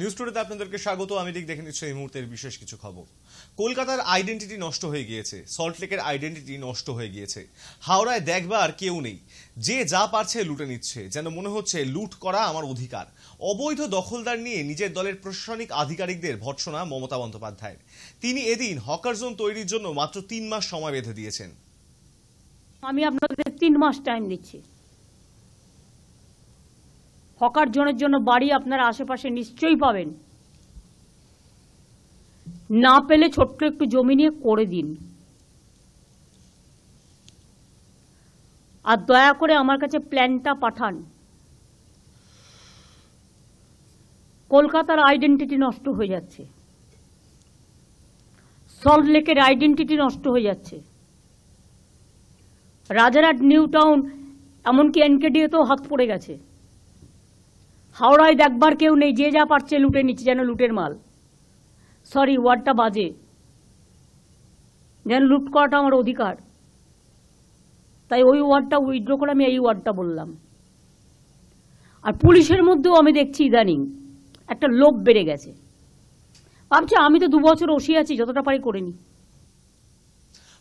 News টুডেতে আপনাদেরকে স্বাগত। আমি দেখে নিচ্ছি এই মুহূর্তের বিশেষ কিছু খবর। কলকাতার আইডেন্টিটি নষ্ট হয়ে গিয়েছে, সল্টলেকের আইডেন্টিটি নষ্ট হয়ে গিয়েছে। হাওড়ায় দেখবার কেউ নেই, যে যা পারছে লুটে নিচ্ছে, যেন মনে হচ্ছে লুট করা আমার অধিকার। অবৈধ দখলদার নিয়ে নিজের দলের প্রশাসনিক আধিকারিকদের ভর্ৎসনা মমতা বন্দ্যোপাধ্যায়ের। তিনি এদিন হকার জোন তৈরির জন্য মাত্র 3 মাস সময় বেঁধে দিয়েছেন। আমি আপনাদের 3 মাস টাইম দিচ্ছি। হকার জোনের জন্য বাড়ি আপনারা আশেপাশে নিশ্চয়ই পাবেন, না পেলে ছোট্ট একটু জমি নিয়ে করে দিন। আর দয়া করে আমার কাছে প্ল্যানটা পাঠান। কলকাতার আইডেন্টিটি নষ্ট হয়ে যাচ্ছে, সল্টলেকের আইডেন্টিটি নষ্ট হয়ে যাচ্ছে, রাজারহাট নিউ টাউন এমনকি এনকেডিতেও হাত পড়ে গেছে। হাওড়ায় দেখবার কেউ নেই, যে যা পারছে লুটে নিচ্ছে, যেন লুটের মাল। সরি, ওয়ার্ডটা বাজে, যেন লুট করাটা আমার অধিকার। তাই ওই ওয়ার্ডটা উইথড্র করে আমি এই ওয়ার্ডটা বললাম। আর পুলিশের মধ্যেও আমি দেখছি ইদানিং একটা লোভ বেড়ে গেছে। ভাবছি আমি তো 2 বছর ওসি আছি, যতটা পারি করে নি।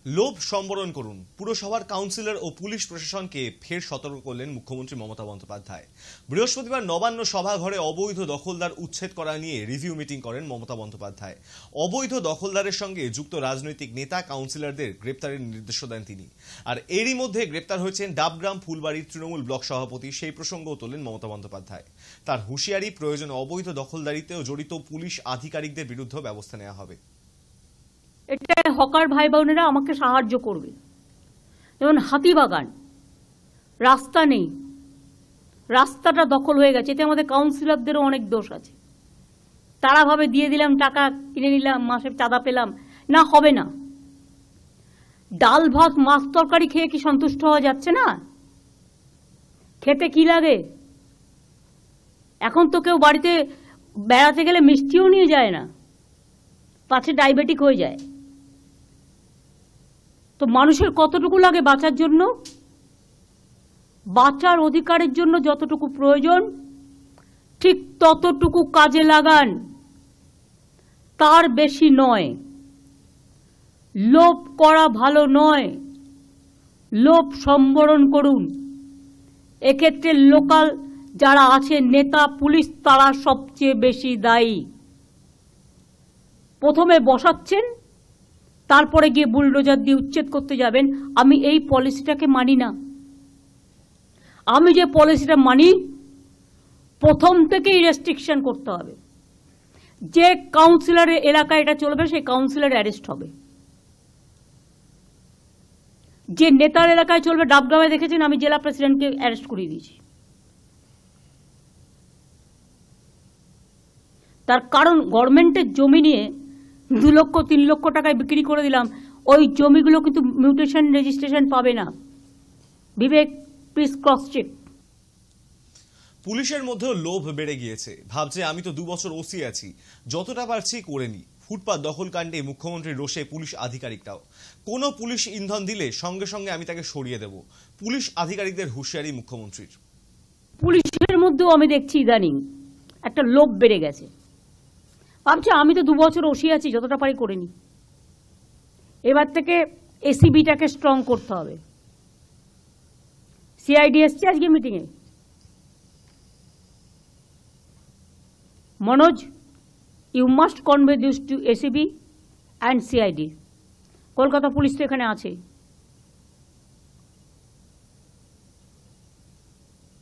লোভ সম্বরণ করুন। পুরসভার কাউন্সিলর ও পুলিশ প্রশাসনকে ফের সতর্ক করলেন মুখ্যমন্ত্রী মমতা বন্দ্যোপাধ্যায়। বৃহস্পতিবার নবান্ন সভাঘরে অবৈধ দখলদার উচ্ছেদ করা নিয়ে রিভিউ মিটিং করেন মমতা বন্দ্যোপাধ্যায়। অবৈধ দখলদারের সঙ্গে যুক্ত রাজনৈতিক নেতা কাউন্সিলরদের গ্রেপ্তারের নির্দেশ দেন তিনি। আর এরই মধ্যে গ্রেপ্তার হয়েছেন ডাবগ্রাম ফুলবাড়ির তৃণমূল ব্লক সভাপতি। সেই প্রসঙ্গও তোলেন মমতা বন্দ্যোপাধ্যায়। তার হুঁশিয়ারি, প্রয়োজনে অবৈধ দখলদারিতেও জড়িত পুলিশ আধিকারিকদের বিরুদ্ধে ব্যবস্থা নেওয়া হবে। এটা হকার ভাই বোনেরা আমাকে সাহায্য করবে। যেমন হাতিবাগান, রাস্তা নেই, রাস্তাটা দখল হয়ে গেছে, এতে আমাদের কাউন্সিলরদেরও অনেক দোষ আছে। তারা ভাবে দিয়ে দিলাম, টাকা কিনে নিলাম, মাসে চাঁদা পেলাম, না, হবে না। ডাল ভাত মাছ তরকারি খেয়ে কি সন্তুষ্ট হওয়া যাচ্ছে না? খেতে কি লাগে? এখন তো কেউ বাড়িতে বেড়াতে গেলে মিষ্টিও নিয়ে যায় না, পাছে ডায়াবেটিক হয়ে যায়। তো মানুষের কতটুকু লাগে বাঁচার জন্য? বাঁচার অধিকারের জন্য যতটুকু প্রয়োজন ঠিক ততটুকু কাজে লাগান, তার বেশি নয়। লোভ করা ভালো নয়, লোভ সম্বরণ করুন। এক্ষেত্রে লোকাল যারা আছে, নেতা, পুলিশ, তারা সবচেয়ে বেশি দায়ী। প্রথমে বসাচ্ছেন, তারপরে গিয়ে বুলডোজার দিয়ে উচ্ছেদ করতে যাবেন। আমি এই পলিসিটাকে মানি না। আমি যে পলিসিটা মানি, প্রথম থেকেই রেস্ট্রিকশন করতে হবে। যে কাউন্সিলরের এলাকায় এটা চলবে, সেই কাউন্সিলর অ্যারেস্ট হবে। যে নেতার এলাকায় চলবে, ডাবগ্রামে দেখেছেন আমি জেলা প্রেসিডেন্টকে অ্যারেস্ট করিয়ে দিয়েছি। তার কারণ গভর্নমেন্টের জমি নিয়ে 2 লক্ষ 3 লক্ষ টাকায় বিক্রি করে দিলাম, ওই জমিগুলো কিন্তু মিউটেশন রেজিস্ট্রেশন পাবে না। বিবেক, প্লিজ ক্রস চেক। পুলিশের মধ্যেও লোভ বেড়ে গিয়েছে। ভাবছে আমি তো 2 বছর ওসি আছি, যতটা পারছি করে নি। ফুটপাত দখল কাণ্ডে মুখ্যমন্ত্রীর রোষে পুলিশ আধিকারিকরাও। কোনো পুলিশ ইন্ধন দিলে সঙ্গে সঙ্গে আমি তাকে সরিয়ে দেব। পুলিশ আধিকারিকদের হুঁশিয়ারি মুখ্যমন্ত্রীর। পুলিশের মধ্যেও আমি দেখছি ইদানিং একটা লোভ বেড়ে গেছে। ভাবছি আমি তো 2 বছর ওসি আছি, যতটা পারি করে নি। এবার থেকে এসিবিটাকে স্ট্রং করতে হবে। সিআইডি এসছে আজকে মিটিংয়ে। Manoj, you must convey this to ACB and CID. Kolkata police তো এখানে আছে।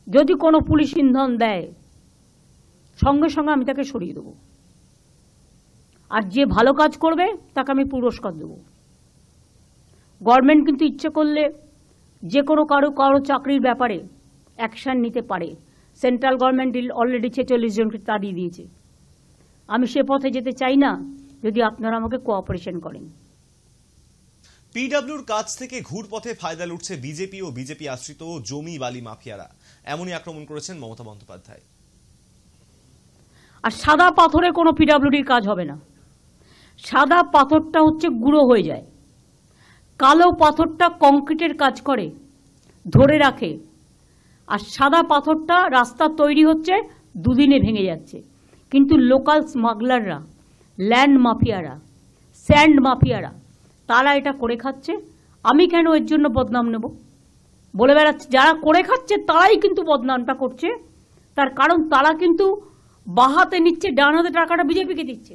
যদি কোনো পুলিশ ইন্ধন দেয়, সঙ্গে সঙ্গে আমি তাকে সরিয়ে দেবো। আর যে ভালো কাজ করবে তাকে আমি পুরস্কার দেব। গভর্নমেন্ট কিন্তু ইচ্ছে করলে যে কোনো কারো চাকরির ব্যাপারে অ্যাকশন নিতে পারে। সেন্ট্রাল গভর্নমেন্ট অলরেডি 46 জনকে তাড়িয়ে দিয়েছে। আমি সে পথে যেতে চাই না, যদি আপনারা আমাকে কোঅপারেশন করেন। পিডব্লিউর কাছ থেকে ঘুরপথে ফায়দা লুটছে বিজেপি ও বিজেপি আশ্রিত জমি বালি মাফিয়ারা। এমনই আক্রমণ করেছেন মমতা বন্দ্যোপাধ্যায়। আর সাদা পাথরে কোনো পিডব্লিউডির কাজ হবে না। সাদা পাথরটা হচ্ছে গুঁড়ো হয়ে যায়, কালো পাথরটা কংক্রিটের কাজ করে, ধরে রাখে। আর সাদা পাথরটা রাস্তা তৈরি হচ্ছে, 2 দিনে ভেঙে যাচ্ছে। কিন্তু লোকাল স্মাগলাররা, ল্যান্ড মাফিয়ারা, স্যান্ড মাফিয়ারা, তারা এটা করে খাচ্ছে। আমি কেন এর জন্য বদনাম নেব? বলে বেড়াচ্ছে যারা করে খাচ্ছে তারাই কিন্তু বদনামটা করছে। তার কারণ তারা কিন্তু বাঁ হাতে নিচ্ছে, ডান হাতে টাকাটা বিজেপিকে দিচ্ছে।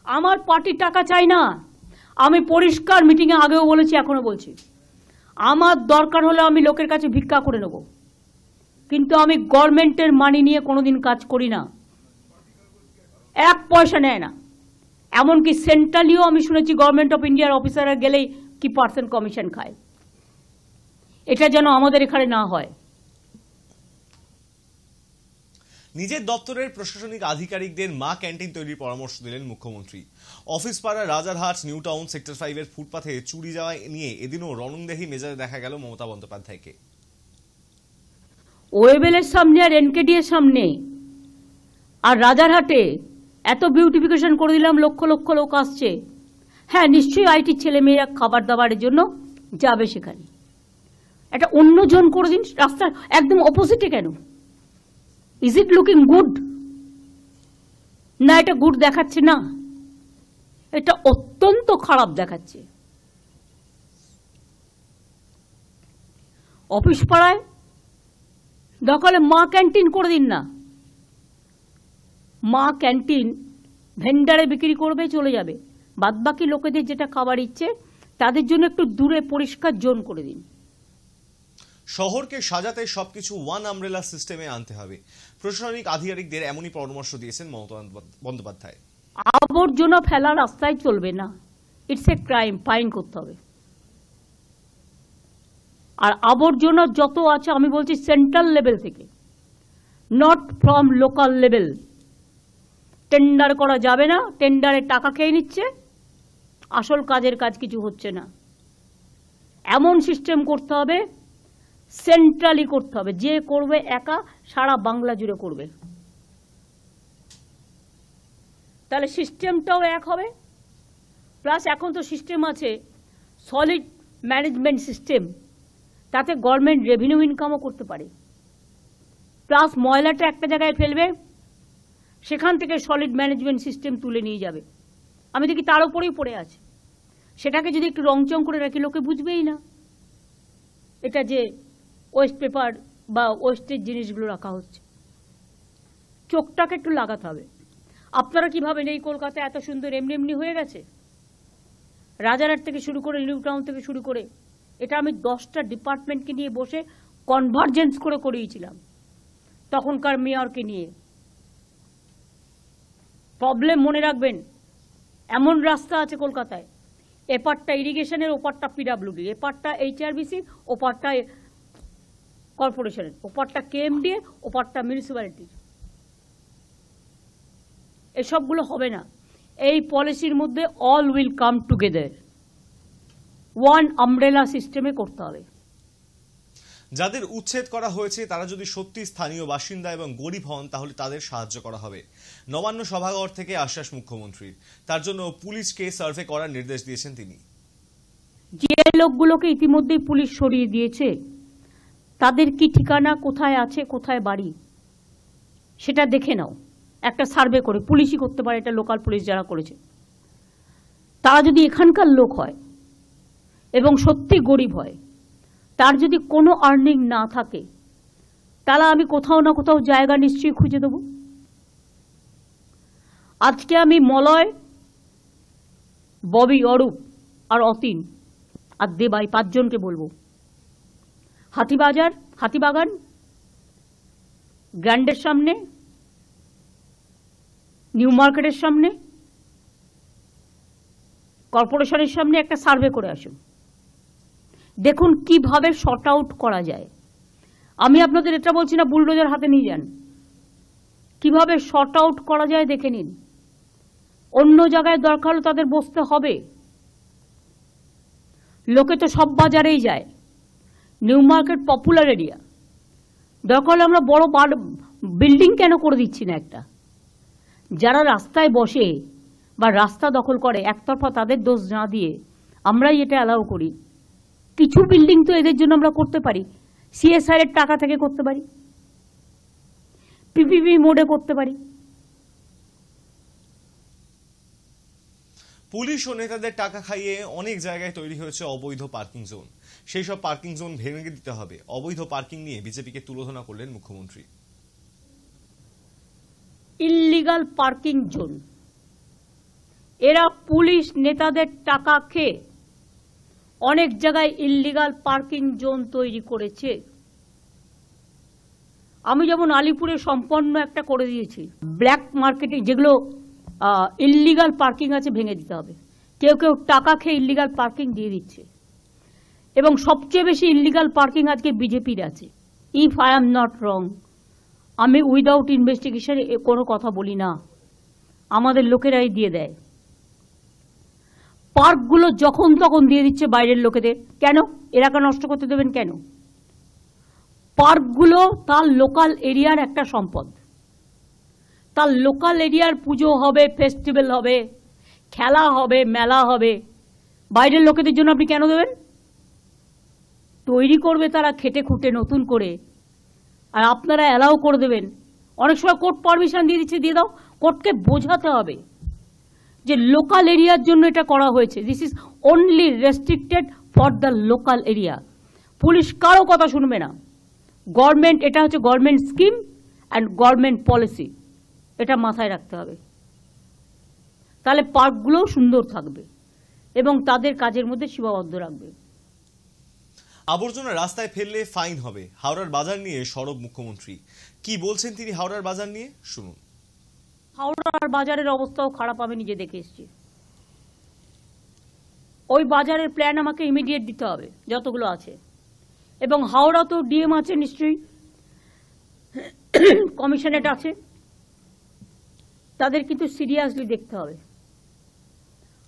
আমার পার্টির টাকা চাই না। আমি পরিষ্কার মিটিংয়ে আগেও বলেছি, এখনো বলছি, আমার দরকার হলে আমি লোকের কাছে ভিক্ষা করে নেব, কিন্তু আমি গভর্নমেন্টের মানি নিয়ে কোনোদিন কাজ করি না। 1 পয়সা নেয় না। এমনকি সেন্ট্রালিও আমি শুনেছি গভর্নমেন্ট অফ ইন্ডিয়ার অফিসাররা গেলেই কি % কমিশন খায়। এটা যেন আমাদের এখানে না হয়। নিজের দপ্তরের প্রশাসনিক আধিকারিকদের মা ক্যান্টিন তৈরির পরামর্শ দিলেন মুখ্যমন্ত্রী। অফিস পাড়া রাজারহাট নিউ টাউন সেক্টর 5 এর ফুটপাথে চুরি যাওয়া নিয়ে এদিনও রণংদেহী মেজাজে দেখা গেল মমতা বন্দ্যোপাধ্যায়কে। ওয়েবেলের সামনে আর এনকেডি এর সামনে আর রাজারহাটে এত বিউটিফিকেশন করে দিলাম, লক্ষ লক্ষ লোক আসছে। হ্যাঁ, নিশ্চয়ই আইটির ছেলে মেয়েরা খাবার দাবারের জন্য যাবে সেখানে। একটা অন্য জন করে দিন, রাস্তার একদম অপোজিটে কেন? Is it looking good? না, এটা গুড দেখাচ্ছে না, এটা অত্যন্ত খারাপ দেখাচ্ছে। অফিস পাড়ায় দখলে মা ক্যান্টিন করে দিন না। মা ক্যান্টিন ভেন্ডারে বিক্রি করবে, চলে যাবে। বাদবাকি লোকেদের যেটা খাবার ইচ্ছে তাদের জন্য একটু দূরে পরিষ্কার জোন করে দিন। শহরকে সাজাতে সবকিছু ওয়ান আমব্রেলা সিস্টেমে আনতে হবে। প্রশাসনিক আধিকারিকদের এমনই পরামর্শ দিয়েছেন মমতা বন্দ্যোপাধ্যায়। আবর্জনা ফেলা রাস্তায় চলবে না, ইটস এ ক্রাইম, ফাইন করতে হবে। আর আবর্জনা যত আছে আমি বলছি সেন্ট্রাল লেভেল থেকে, not from local level. Tender করা যাবে না, টেন্ডারে টাকা খেয়ে নিচ্ছে, আসল কাজের কাজ কিছু হচ্ছে না। এমন সিস্টেম করতে হবে, সেন্ট্রালি করতে হবে, যে করবে একা সারা বাংলা জুড়ে করবে, তাহলে সিস্টেমটাও এক হবে। প্লাস এখন তো সিস্টেম আছে সলিড ম্যানেজমেন্ট সিস্টেম, তাতে গভর্নমেন্ট রেভিনিউ ইনকামও করতে পারে। প্লাস ময়লাটা একটা জায়গায় ফেলবে, সেখান থেকে সলিড ম্যানেজমেন্ট সিস্টেম তুলে নিয়ে যাবে। আমি দেখি তার উপরেই পড়ে আছে, সেটাকে যদি একটু রংচং করে রাখি লোকে বুঝবেই না এটা যে ওয়েস্ট পেপার বা ওয়েস্টের জিনিসগুলো রাখা হচ্ছে। চোখটাকে একটু লাগাতে হবে। আপনারা কি ভাবেন এই কলকাতা এত সুন্দর এমনি এমনি হয়ে গেছে? রাজারহাট থেকে শুরু করে নিউ টাউন থেকে শুরু করে এটা আমি 10টা ডিপার্টমেন্টকে নিয়ে বসে কনভার্জেন্স করে করিয়েছিলাম তখনকার মেয়রকে নিয়ে। প্রবলেম মনে রাখবেন, এমন রাস্তা আছে কলকাতায়, এপারটা ইরিগেশনের, ওপারটা পিডাব্লিউডি, এপারটা HRBC, ওপারটা কর্পোরেশনের, ওপারটা KMD, ওপারটা মিউনিসিপ্যালিটির। এসবগুলো হবে না। এই পলিসির মধ্যে all will come together, one umbrella সিস্টেমে করতে হবে। যাদের উচ্ছেদ করা হয়েছে তারা যদি সত্যি স্থানীয় বাসিন্দা এবং গরিব হন তাহলে তাদের সাহায্য করা হবে। নবান্ন সভাঘর থেকে আশ্বাস মুখ্যমন্ত্রীর। তার জন্য পুলিশকে সার্ভে করার নির্দেশ দিয়েছেন তিনি। যে লোকগুলোকে ইতিমধ্যেই পুলিশ সরিয়ে দিয়েছে তাদের কি ঠিকানা, কোথায় আছে, কোথায় বাড়ি, সেটা দেখে নাও। একটা সার্ভে করে, পুলিশই করতে পারে এটা, লোকাল পুলিশ যারা করেছে, তারা যদি এখানকার লোক হয় এবং সত্যি গরিব হয়, তার যদি কোনো আর্নিং না থাকে, তাহলে আমি কোথাও না কোথাও জায়গা নিশ্চয়ই খুঁজে দেব। আজকে আমি মলয়, ববি, অরূপ আর অতীন আর দেবাই 5 জনকে বলবো, হাতিবাগান, গ্র্যান্ডের সামনে, নিউ মার্কেটের সামনে, কর্পোরেশনের সামনে একটা সার্ভে করে আসুন। দেখুন কিভাবে শর্ট আউট করা যায়। আমি আপনাদের এটা বলছি না বুলডোজার হাতে নিয়ে যান, কিভাবে শর্ট আউট করা যায় দেখে নিন। অন্য জায়গায় দরকার হলে তাদের বসতে হবে। লোকে তো সব বাজারেই যায়, নিউ মার্কেট পপুলার এরিয়া, দরকার হলে আমরা বড় বিল্ডিং কেন করে দিচ্ছি না একটা? যারা রাস্তায় বসে বা রাস্তা দখল করে একতরফা তাদের দোষ না দিয়ে আমরাই এটা অ্যালাউ করি। কিছু বিল্ডিং তো এদের জন্য আমরা করতে পারি, CSR এর টাকা থেকে করতে পারি, PPP মোডে করতে পারি। পুলিশ ও নেতাদের টাকা খাইয়ে অনেক জায়গায় তৈরি হয়েছে অবৈধ পার্কিং জোন। সেই সব পার্কিং জোন ভেঙে দিতে হবে। অবৈধ পার্কিং নিয়ে বিজেপিকে তুলোধনা করলেন মুখ্যমন্ত্রী। ইল্লিগাল পার্কিং জোন, এরা পুলিশ নেতাদের টাকা খেয়ে অনেক জায়গায় ইল্লিগাল পার্কিং জোন তৈরি করেছে। আমি যেমন আলিপুরে সম্পন্ন একটা করে দিয়েছি। ব্ল্যাক মার্কেটে যেগুলো ইল্লিগাল পার্কিং আছে ভেঙে দিতে হবে। কেউ কেউ টাকা খেয়ে ইল্লিগাল পার্কিং দিয়ে দিচ্ছে, এবং সবচেয়ে বেশি ইল্লিগাল পার্কিং আজকে বিজেপির আছে। If I am not wrong, আমি উইদাউট ইনভেস্টিগেশন কোনো কথা বলি না, আমাদের লোকেরাই দিয়ে দেয়। পার্কগুলো যখন তখন দিয়ে দিচ্ছে বাইরের লোকেদের। কেন? এলাকা নষ্ট করতে দেবেন কেন? পার্কগুলো তার লোকাল এরিয়ার একটা সম্পদ। তার লোকাল এরিয়ার পুজো হবে, ফেস্টিভ্যাল হবে, খেলা হবে, মেলা হবে, বাইরের লোকেদের জন্য আপনি কেন দেবেন? তৈরি করবে তারা খেটে খুঁটে নতুন করে, আর আপনারা অ্যালাউ করে দেবেন। অনেক সময় কোর্ট পারমিশন দিয়ে দিচ্ছে, দিয়ে দাও। কোর্টকে বোঝাতে হবে যে লোকাল এরিয়ার জন্য এটা করা হয়েছে। This is only restricted for the local area. Police কারো কথা শুনবে না। গভর্নমেন্ট, এটা হচ্ছে government scheme and government policy, এটা মাথায় রাখতে হবে। তাহলে পার্কগুলোও সুন্দর থাকবে এবং তাদের কাজের মধ্যে সীমাবদ্ধ রাখবে। আবর্জনা রাস্তায় ফেললে ফাইন হবে। হাওড়ার বাজার নিয়ে সরব মুখ্যমন্ত্রী। কি বলছেন তিনি হাওড়ার বাজার নিয়ে, শুনুন। হাওড়ার বাজারের অবস্থাও খারাপ, আমি নিজে দেখে এসেছি। ওই বাজারের প্ল্যান আমাকে ইমিডিয়েট দিতে হবে যতগুলো আছে। এবং হাওড়া তো ডিএম আছে নিশ্চয়ই, কমিশনারেট আছে, তাদের কিন্তু সিরিয়াসলি দেখতে হবে।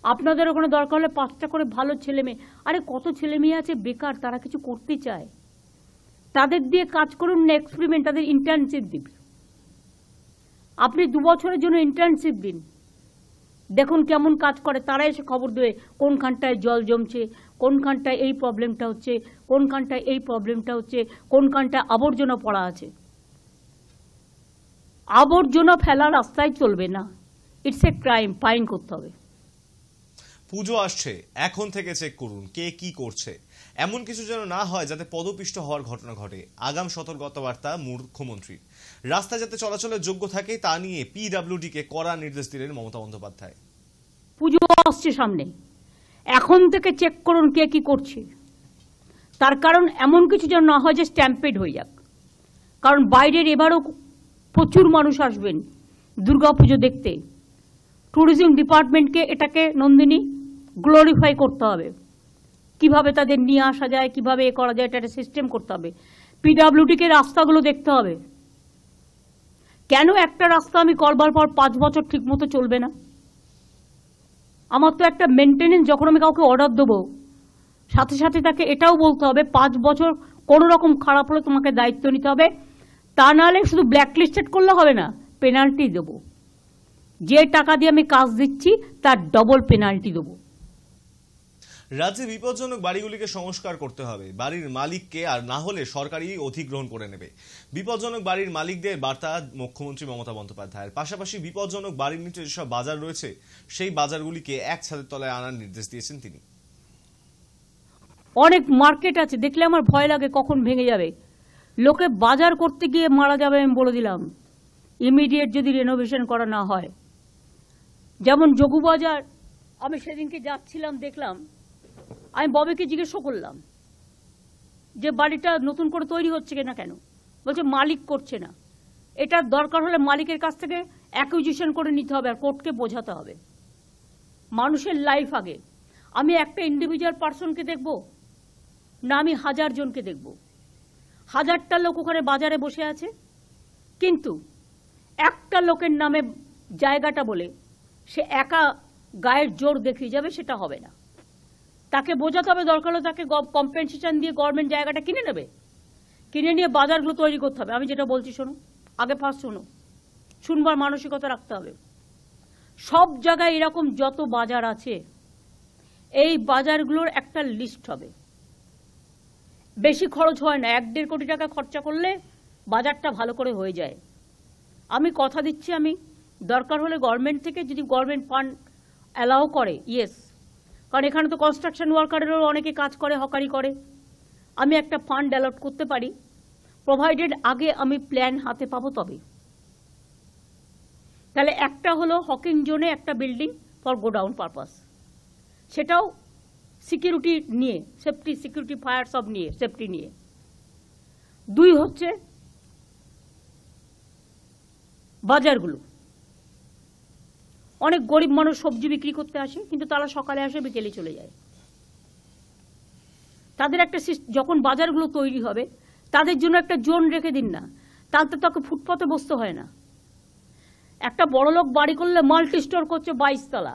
আপনাদের ওখানে দরকার হলে 5টা করে ভালো ছেলে মেয়ে, আরে কত ছেলে মেয়ে আছে বেকার, তারা কিছু করতে চায়, তাদের দিয়ে কাজ করুন না, এক্সপেরিমেন্ট, তাদের ইন্টার্নশিপ দিন। আপনি 2 বছরের জন্য ইন্টার্নশিপ দিন, দেখুন কেমন কাজ করে। তারা এসে খবর দেবে কোনখানটায় জল জমছে, কোনখানটায় এই প্রবলেমটা হচ্ছে, কোনখানটায় এই প্রবলেমটা হচ্ছে, কোনখানটায় আবর্জনা পড়া আছে। আবর্জনা ফেলা রাস্তায় চলবে না, ইটস এ ক্রাইম, ফাইন করতে হবে। পুজো আসছে, এখন থেকে চেক করুন কে কি করছে। এমন কিছু যেন না হয় যাতে পদপিষ্ট হওয়ার ঘটনা ঘটে। আগাম সতর্কতা বার্তা মুখ্যমন্ত্রীর। রাস্তা যাতে চলাচলের যোগ্য থাকে তা নিয়ে পিডব্লিউডি কে কড়া নির্দেশ দিলেন মমতা বন্দ্যোপাধ্যায়। পুজো আসছে সামনে, এখন থেকে চেক করুন কে কি করছে। তার কারণ এমন কিছু যেন না হয় যে স্ট্যাম্পেড হয়ে যাক। কারণ বাইরের এবারও প্রচুর মানুষ আসবেন দুর্গাপুজো দেখতে। ট্যুরিজম ডিপার্টমেন্টকে এটাকে নন্দিনী গ্লোরিফাই করতে হবে। কিভাবে তাদের নিয়ে আসা যায়, কিভাবে এ করা যায়, এটা একটা সিস্টেম করতে হবে। পিডব্লিউডিকে রাস্তাগুলো দেখতে হবে। কেন একটা রাস্তা আমি করবার পর 5 বছর ঠিক মতো চলবে না? আমার তো একটা মেনটেনেন্স, যখন আমি কাউকে অর্ডার দেবো সাথে সাথে তাকে এটাও বলতে হবে 5 বছর কোনো রকম খারাপ হলে তোমাকে দায়িত্ব নিতে হবে। তা নাহলে শুধু ব্ল্যাকলিস্টেড করলে হবে না, পেনাল্টি দেবো। যে টাকা দিয়ে আমি কাজ দিচ্ছি তার ডবল পেনাল্টি দেবো। রাজ্যে বিপজ্জনক বাড়িগুলিকে সংস্কার করতে হবে। বাড়ির মালিককে, আর না হলে সরকারই অধিগ্রহণ করে নেবে। বিপজ্জনক বাড়ির মালিকদের বার্তা মুখ্যমন্ত্রী মমতা বন্দ্যোপাধ্যায়ের। পাশাপাশি বিপজ্জনক বাড়ির নিচে যেসব বাজার রয়েছে সেই বাজারগুলিকে এক ছাদের তলায় আনার নির্দেশ দিয়েছেন তিনি। অনেক মার্কেট আছে, দেখলে আমার ভয় লাগে কখন ভেঙে যাবে। লোকে বাজার করতে গিয়ে মারা যাবে, আমি বলে দিলাম, ইমিডিয়েট যদি রেনোভেশন করা না হয়। যেমন যোগুবাজার, আমি সেদিনকে যাচ্ছিলাম, দেখলাম, আমি ববিকে জিজ্ঞেস করলাম যে বাড়িটা নতুন করে তৈরি হচ্ছে কিনা, কেন? বলছে মালিক করছে না। এটার দরকার হলে মালিকের কাছ থেকে অ্যাকুইজিশন করে নিতে হবে, আর কোর্টকে বোঝাতে হবে। মানুষের লাইফ আগে। আমি একটা ইন্ডিভিজুয়াল পার্সনকে দেখব না আমি 1000 জনকে দেখব? 1000টা লোক ওখানে বাজারে বসে আছে, কিন্তু একটা লোকের নামে জায়গাটা বলে সে একা গায়ের জোর দেখিয়ে যাবে, সেটা হবে না। তাকে বোঝাতে হবে, দরকার হলে তাকে কম্পেনসেশন দিয়ে গভর্নমেন্ট জায়গাটা কিনে নেবে, কিনে নিয়ে বাজারগুলো তৈরি করতে হবে। আমি যেটা বলছি শোনো, আগে ফার্স্ট শোনো, শুনবার মানসিকতা রাখতে হবে। সব জায়গায় এরকম যত বাজার আছে, এই বাজারগুলোর একটা লিস্ট হবে। বেশি খরচ হয় না, 1-1.5 কোটি টাকা খরচা করলে বাজারটা ভালো করে হয়ে যায়। আমি কথা দিচ্ছি, আমি দরকার হলে গভর্নমেন্ট থেকে যদি গভর্নমেন্ট ফান্ড অ্যালাউ করে, ইয়েস, কারণ এখানে তো কনস্ট্রাকশন ওয়ার্কারেরও অনেকে কাজ করে, হকারি করে। আমি একটা ফান্ড অ্যালট করতে পারি, প্রোভাইডেড আগে আমি প্ল্যান হাতে পাবো তবে। তাহলে একটা হলো হকিং জোনে একটা বিল্ডিং ফর গোডাউন পারপাস, সেটাও সিকিউরিটি নিয়ে, সেফটি, সিকিউরিটি, ফায়ার সব নিয়ে, সেফটি নিয়ে। 2 হচ্ছে বাজারগুলো। অনেক গরিব মানুষ সবজি বিক্রি করতে আসে, কিন্তু তারা সকালে আসে, বিকেলে চলে যায়। তাদের একটা যখন বাজারগুলো তৈরি হবে তাদের জন্য একটা জোন রেখে দিন না, তাতে তাকে ফুটপাতে বসতে হয় না। একটা বড়লোক বাড়ি করলে মাল্টি স্টোর করছে 22 তলা,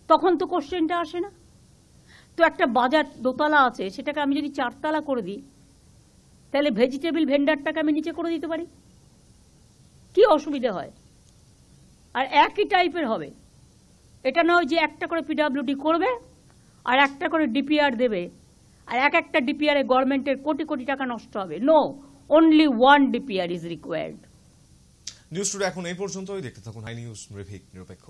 তখন তো কোশ্চেনটা আসে না। তো একটা বাজার 2 তলা আছে, সেটাকে আমি যদি 4 তলা করে দিই, তাহলে ভেজিটেবল ভেন্ডারটাকে আমি নিচে করে দিতে পারি, কি অসুবিধা হয়? আর একই টাইপের হবে, এটা নয় যে একটা করে পিডব্লিউডি করবে আর একটা করে ডিপিআর দেবে, আর একটা ডিপিআর এ গভর্নমেন্টের কোটি কোটি টাকা নষ্ট হবে। No, only 1 DPR is required. News today এখন এই পর্যন্তই। দেখতে থাকুন হাই নিউজ, নিরপেক্ষ।